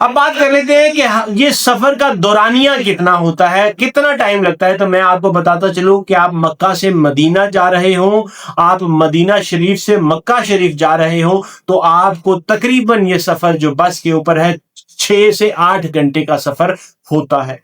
اب بات کر لیتے ہیں کہ یہ سفر کا دورانیہ کتنا ہوتا ہے، کتنا ٹائم لگتا ہے. تو میں آپ کو بتاتا چلوں کہ آپ مکہ سے مدینہ جا رہے ہوں، آپ مدینہ شریف سے مکہ شریف جا رہے ہوں، تو آپ کو تقریباً یہ سفر جو بس کے اوپر ہے 6 سے 8 گھنٹے کا سفر ہوتا ہے.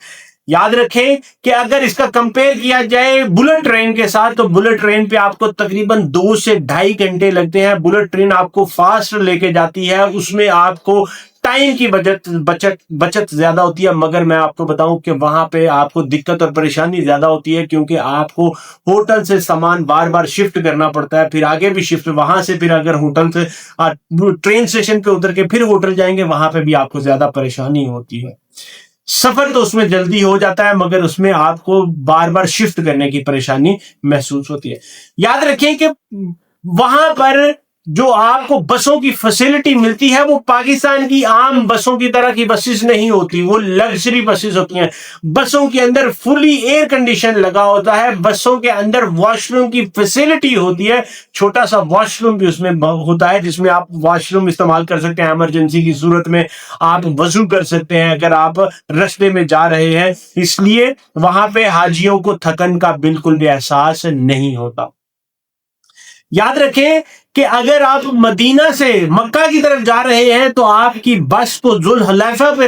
یاد رکھیں کہ اگر اس کا کمپیئر کیا جائے بلٹ ٹرین کے ساتھ، تو بلٹ ٹرین پہ آپ کو تقریباً 2 سے 2.5 گھنٹے لگتے ہیں. بلٹ ٹرین آپ کو فاسٹ لے کے جاتی ہے، اس میں آپ کو ٹائم کی بچت زیادہ ہوتی ہے، مگر میں آپ کو بتاؤں کہ وہاں پہ آپ کو دقت اور پریشانی زیادہ ہوتی ہے، کیونکہ آپ کو ہوٹل سے سامان بار بار شفٹ کرنا پڑتا ہے، پھر آگے بھی شفٹ، وہاں سے پھر اگر ہوٹل سے ٹرین اسٹیشن پہ اتر کے پھر ہوٹل جائیں گے، وہاں پہ بھی آپ کو زیادہ پریشانی ہوتی ہے. سفر تو اس میں جلدی ہو جاتا ہے، مگر اس میں آپ کو بار بار شفٹ کرنے کی پریشانی محسوس ہوتی ہے. یاد رکھیں کہ وہاں پر جو آپ کو بسوں کی فیسلٹی ملتی ہے وہ پاکستان کی عام بسوں کی طرح کی بسز نہیں ہوتی، وہ لگژری بسز ہوتی ہیں. بسوں کے اندر فلی ایئر کنڈیشن لگا ہوتا ہے، بسوں کے اندر واش روم کی فیسلٹی ہوتی ہے، چھوٹا سا واش روم بھی اس میں ہوتا ہے جس میں آپ واش روم استعمال کر سکتے ہیں، ایمرجنسی کی صورت میں آپ وضو کر سکتے ہیں اگر آپ رستے میں جا رہے ہیں. اس لیے وہاں پہ حاجیوں کو تھکن کا بالکل بھی احساس نہیں ہوتا. یاد رکھیں کہ اگر آپ مدینہ سے مکہ کی طرف جا رہے ہیں تو آپ کی بس کو ذوالحلیفہ پہ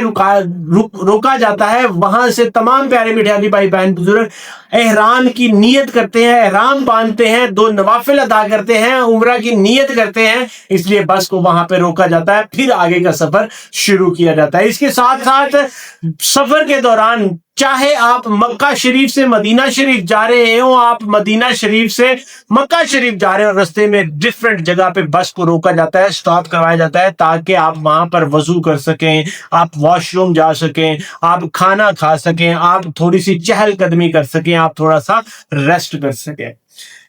روکا جاتا ہے. وہاں سے تمام پیارے میٹھے علی بھائی بہن بزرگ احرام کی نیت کرتے ہیں، احرام باندھتے ہیں، 2 نوافل ادا کرتے ہیں، عمرہ کی نیت کرتے ہیں، اس لیے بس کو وہاں پہ روکا جاتا ہے، پھر آگے کا سفر شروع کیا جاتا ہے. اس کے ساتھ ساتھ سفر کے دوران چاہے آپ مکہ شریف سے مدینہ شریف جا رہے ہوں، آپ مدینہ شریف سے مکہ شریف جا رہے ہو، رستے میں ڈفرنٹ جگہ پہ بس کو روکا جاتا ہے، سٹاپ کروایا جاتا ہے تاکہ آپ وہاں پر وضو کر سکیں، آپ واش روم جا سکیں، آپ کھانا کھا سکیں، آپ تھوڑی سی چہل قدمی کر سکیں، آپ تھوڑا سا ریسٹ کر سکیں.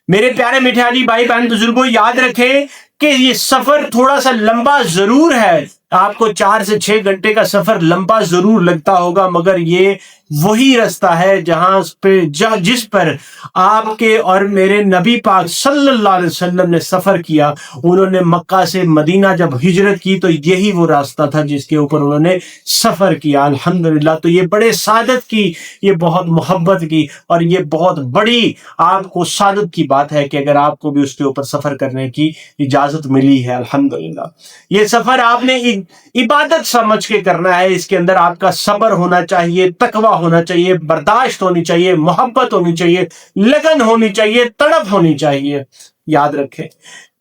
میرے پیارے میٹھے علی بھائی بہن بزرگوں، یاد رکھیں کہ یہ سفر تھوڑا سا لمبا ضرور ہے، آپ کو 4 سے 6 گھنٹے کا سفر لمبا ضرور لگتا ہوگا، مگر یہ وہی رستہ ہے جس پر آپ کے اور میرے نبی پاک صلی اللہ علیہ وسلم نے سفر کیا. انہوں نے مکہ سے مدینہ جب ہجرت کی تو یہی وہ راستہ تھا جس کے اوپر انہوں نے سفر کیا. الحمدللہ. تو یہ بڑے سعادت کی، یہ بہت محبت کی اور یہ بہت بڑی آپ کو سعادت کی بات ہے کہ اگر آپ کو بھی اس کے اوپر سفر کرنے کی اجازت ملی ہے. الحمدللہ. یہ سفر آپ نے عبادت سمجھ کے کرنا ہے، اس کے اندر آپ کا صبر ہونا چاہیے، تقوی ہونا چاہیے، برداشت ہونی چاہیے، محبت ہونی چاہیے، لگن ہونی چاہیے، تڑپ ہونی چاہیے. یاد رکھیں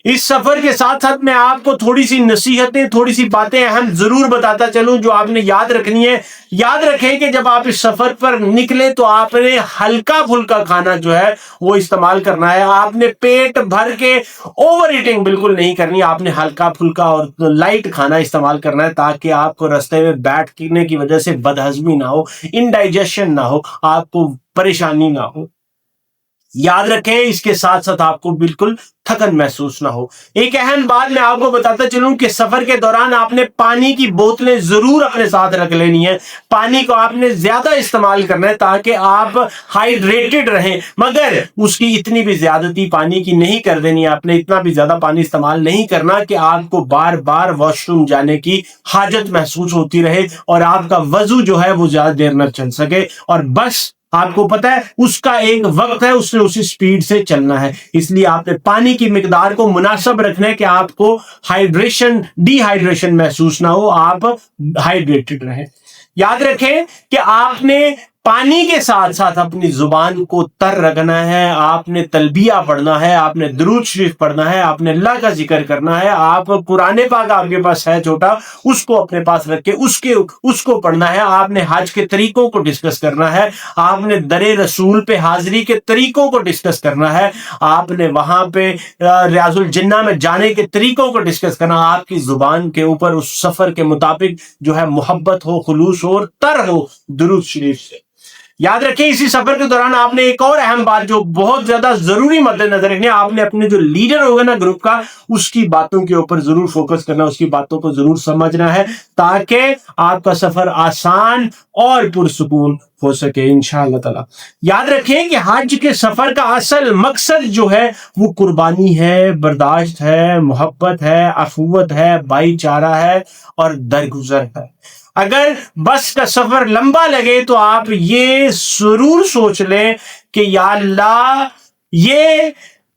اس سفر کے ساتھ ساتھ میں آپ کو تھوڑی سی نصیحتیں، تھوڑی سی باتیں اہم ضرور بتاتا چلوں جو آپ نے یاد رکھنی ہے. یاد رکھیں کہ جب آپ اس سفر پر نکلے تو آپ نے ہلکا پھلکا کھانا جو ہے وہ استعمال کرنا ہے. آپ نے پیٹ بھر کے اوور ایٹنگ بالکل نہیں کرنی، آپ نے ہلکا پھلکا اور لائٹ کھانا استعمال کرنا ہے تاکہ آپ کو رستے میں بیٹھنے کی وجہ سے بدہضمی نہ ہو، انڈائجیشن نہ ہو، آپ کو پریشانی نہ ہو. یاد رکھیں اس کے ساتھ ساتھ آپ کو بالکل تھکن محسوس نہ ہو. ایک اہم بات میں آپ کو بتاتا چلوں کہ سفر کے دوران آپ نے پانی کی بوتلیں ضرور اپنے ساتھ رکھ لینی ہے. پانی کو آپ نے زیادہ استعمال کرنا ہے تاکہ آپ ہائیڈریٹڈ رہیں، مگر اس کی اتنی بھی زیادتی پانی کی نہیں کر دینی ہے. آپ نے اتنا بھی زیادہ پانی استعمال نہیں کرنا کہ آپ کو بار بار واش روم جانے کی حاجت محسوس ہوتی رہے اور آپ کا وضو جو ہے وہ زیادہ دیر نہ چل سکے. اور بس آپ کو پتا ہے اس کا ایک وقت ہے، اس نے اسی سپیڈ سے چلنا ہے، اس لیے آپ نے پانی کی مقدار کو مناسب رکھنا ہے کہ آپ کو ڈی ہائیڈریشن محسوس نہ ہو، آپ ہائیڈریٹڈ رہیں. یاد رکھیں کہ آپ نے پانی کے ساتھ ساتھ اپنی زبان کو تر رکھنا ہے، آپ نے تلبیہ پڑھنا ہے، آپ نے درود شریف پڑھنا ہے، آپ نے اللہ کا ذکر کرنا ہے. آپ قرآن پاک آپ کے پاس ہے چھوٹا، اس کو اپنے پاس رکھ کے اس کو پڑھنا ہے. آپ نے حج کے طریقوں کو ڈسکس کرنا ہے، آپ نے در رسول پہ حاضری کے طریقوں کو ڈسکس کرنا ہے، آپ نے وہاں پہ ریاض الجنہ میں جانے کے طریقوں کو ڈسکس کرنا. آپ کی زبان کے اوپر اس سفر کے مطابق جو ہے محبت ہو، خلوص ہو اور تر ہو درود شریف سے. یاد رکھیں اسی سفر کے دوران آپ نے ایک اور اہم بات جو بہت زیادہ ضروری مد نظر رکھنی ہے، آپ نے اپنے جو لیڈر ہوگا نا گروپ کا، اس کی باتوں کے اوپر ضرور فوکس کرنا، اس کی باتوں کو ضرور سمجھنا ہے تاکہ آپ کا سفر آسان اور پرسکون ہو سکے انشاءاللہ تعالی۔ یاد رکھیں کہ حج کے سفر کا اصل مقصد جو ہے وہ قربانی ہے، برداشت ہے، محبت ہے، اخوت ہے، بھائی چارہ ہے اور درگزر ہے۔ اگر بس کا سفر لمبا لگے تو آپ یہ ضرور سوچ لیں کہ یا اللہ یہ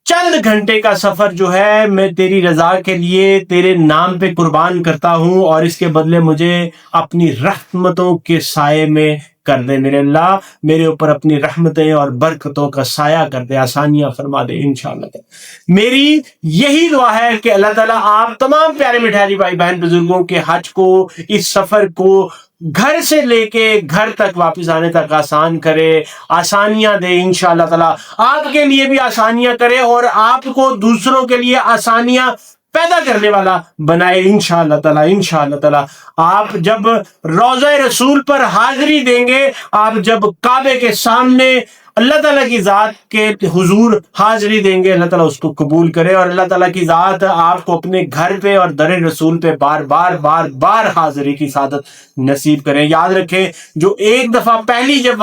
چند گھنٹے کا سفر جو ہے میں تیری رضا کے لیے تیرے نام پہ قربان کرتا ہوں، اور اس کے بدلے مجھے اپنی رحمتوں کے سائے میں کر دے میرے اللہ، میرے اوپر اپنی رحمتیں اور برکتوں کا سایہ کر دے، آسانیاں فرما دے انشاءاللہ۔ میری یہی دعا ہے کہ اللہ تعالیٰ آپ تمام پیارے میٹھے حاجی بھائی بہن بزرگوں کے حج کو، اس سفر کو گھر سے لے کے گھر تک واپس آنے تک آسان کرے، آسانیاں دے انشاءاللہ تعالیٰ، آپ کے لیے بھی آسانیاں کرے اور آپ کو دوسروں کے لیے آسانیاں پیدا کرنے والا بنائے انشاءاللہ تعالیٰ۔ انشاءاللہ تعالیٰ آپ جب روضہ رسول پر حاضری دیں گے، آپ جب کعبے کے سامنے اللہ تعالیٰ کی ذات کے حضور حاضری دیں گے، اللہ تعالیٰ اس کو قبول کرے، اور اللہ تعالیٰ کی ذات آپ کو اپنے گھر پہ اور در رسول پہ بار بار حاضری کی سعادت نصیب کریں۔ یاد رکھیں جو ایک دفعہ پہلی جب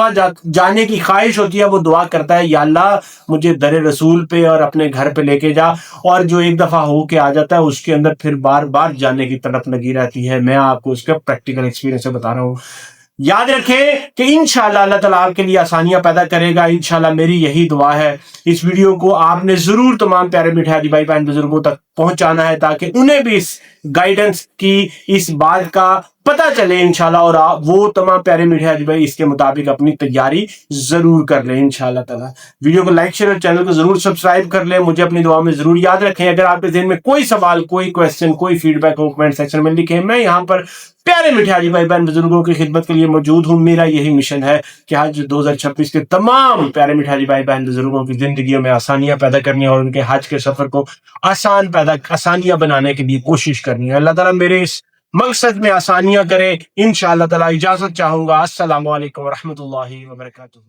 جانے کی خواہش ہوتی ہے وہ دعا کرتا ہے یا اللہ مجھے در رسول پہ اور اپنے گھر پہ لے کے جا، اور جو ایک دفعہ ہو کے آ جاتا ہے اس کے اندر پھر بار جانے کی طرف لگی رہتی ہے۔ میں آپ کو اس کا پریکٹیکل ایکسپیرینس سے بتا رہا ہوں۔ یاد رکھیں کہ انشاءاللہ اللہ تعالیٰ آپ کے لیے آسانیاں پیدا کرے گا انشاءاللہ، میری یہی دعا ہے۔ اس ویڈیو کو آپ نے ضرور تمام پیارے میٹھے حاجی بھائی بہن بزرگوں تک پہنچانا ہے تاکہ انہیں بھی اس گائیڈنس کی، اس بات کا پتہ چلے انشاءاللہ، اور وہ تمام پیارے میٹھے حاجی بھائی اس کے مطابق اپنی تیاری ضرور کر لیں انشاءاللہ تعالیٰ۔ ویڈیو کو لائک شیئر اور چینل کو ضرور سبسکرائب کر لیں، مجھے اپنی دعا میں ضرور یاد رکھیں۔ اگر آپ کے ذہن میں کوئی سوال، کوئی کویسچن، کوئی فیڈ بیک ہو کمنٹ سیکشن میں لکھیں، میں یہاں پر پیارے میٹھے حاجی بھائی بہن بزرگوں کی خدمت کے لیے موجود ہوں۔ میرا یہی مشن ہے کہ حج 2026 کے تمام پیارے میٹھے حاجی بھائی بہن بزرگوں کی زندگیوں میں آسانیاں پیدا کرنی ہے اور ان کے حج کے سفر کو آسانیاں بنانے کے لیے کوشش کرنی ہے۔ اللہ تعالیٰ میرے اس مقصد میں آسانیاں کرے انشاءاللہ تعالیٰ۔ اجازت چاہوں گا، السلام علیکم ورحمۃ اللہ وبرکاتہ۔